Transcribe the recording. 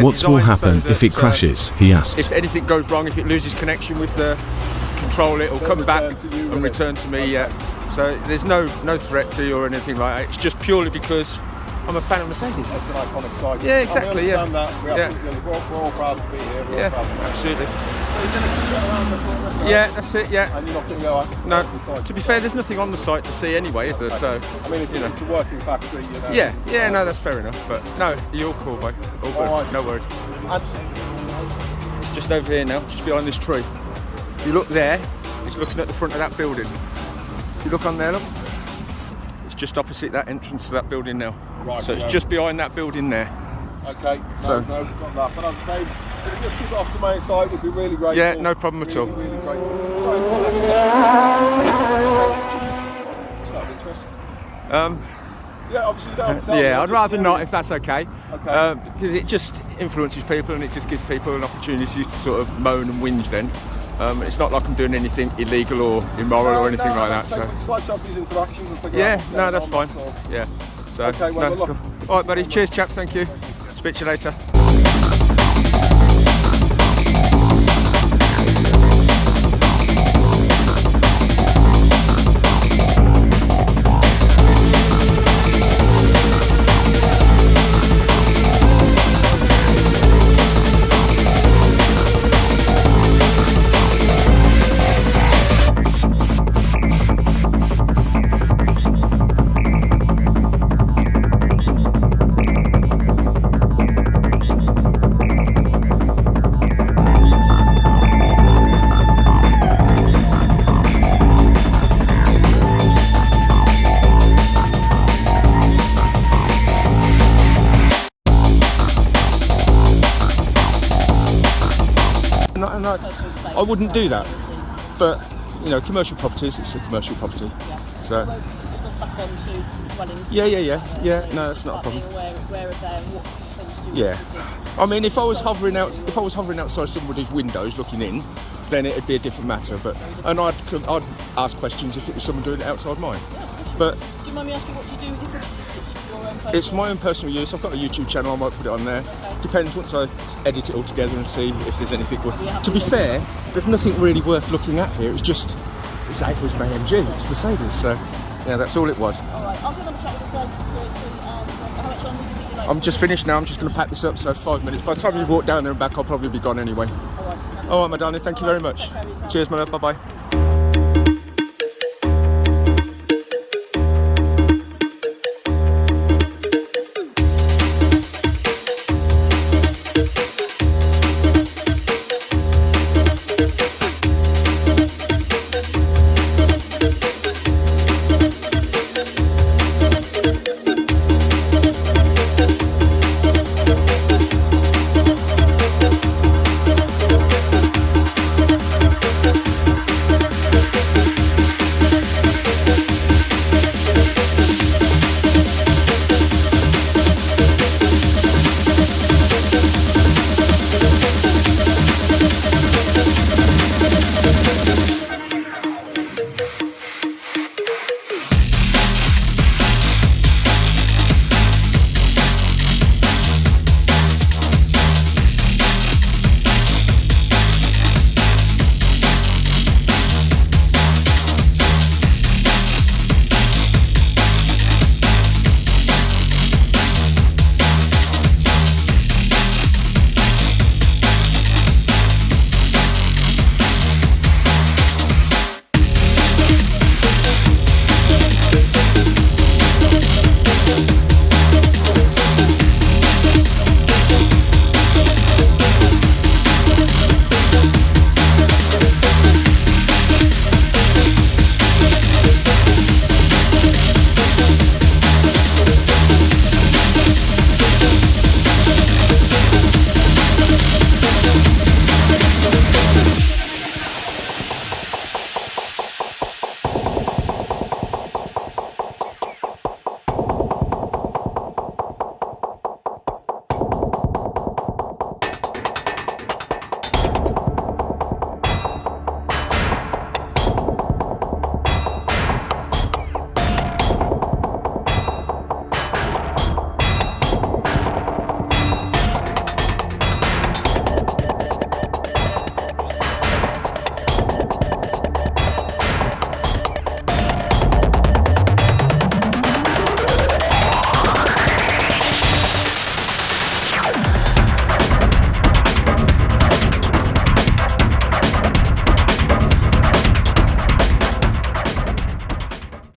What will happen if it crashes, he asked. If anything goes wrong, if it loses connection with the control, it will come back and return to me, yeah. So there's no threat to you or anything like that. It's just purely because I'm a fan of Mercedes. It's an iconic site. Yeah, exactly, yeah. We're all proud to be here. We're all proud to be absolutely. So you're going to keep going around the corner? Yeah, that's it, yeah. And you're not going to go out no, the site? To be fair, there's nothing on the site to see anyway, is there? So, I mean, it's a working factory, you know. Yeah, no, that's fair enough. But no, you're all cool, mate. All good, right. No worries. It's just over here now, just behind this tree. If you look there, it's looking at the front of that building. If you look on there, look. It's just opposite that entrance to that building now. Right. So it's just behind that building there. Okay. No, we've got that. But I'm saying, if you just keep it off the main side, we'd be really grateful. Yeah, no problem at all. Really grateful. Sorry, is that of interest? Yeah, obviously you don't have to tell me. Yeah, I'd rather not if that's okay. Okay. Because it just influences people and it just gives people an opportunity to sort of moan and whinge then. It's not like I'm doing anything illegal or immoral or anything like that. So. Slight up these interactions and figure yeah, out no, that's fine. Yeah. So, okay, well, look. All right, buddy. Cheers, chaps. Thank you. Speak to you later. I wouldn't do that, but you know, commercial properties, it's a commercial property. Yeah. So. Well, it goes back on to dwellings. Yeah. No, that's not a problem. Aware of them, what things do. Yeah. I mean, if I was hovering outside somebody's windows looking in, then it'd be a different matter. And I'd ask questions if it was someone doing it outside mine. But do you mind me asking what you do with your footage? It's my own personal use. I've got a YouTube channel, I might put it on there. Okay. Depends once I edit it all together and see if there's anything worth. To be fair, there's nothing really worth looking at here. It was my AMG, it's Mercedes, so yeah, that's all it was. Alright, I'll go and have a chat with the security how much longer do you think you like? I'm just finished now, I'm just going to pack this up, so 5 minutes. By the time you walk down there and back, I'll probably be gone anyway. Alright, my darling, thank you very much. Cheers, my love, bye-bye.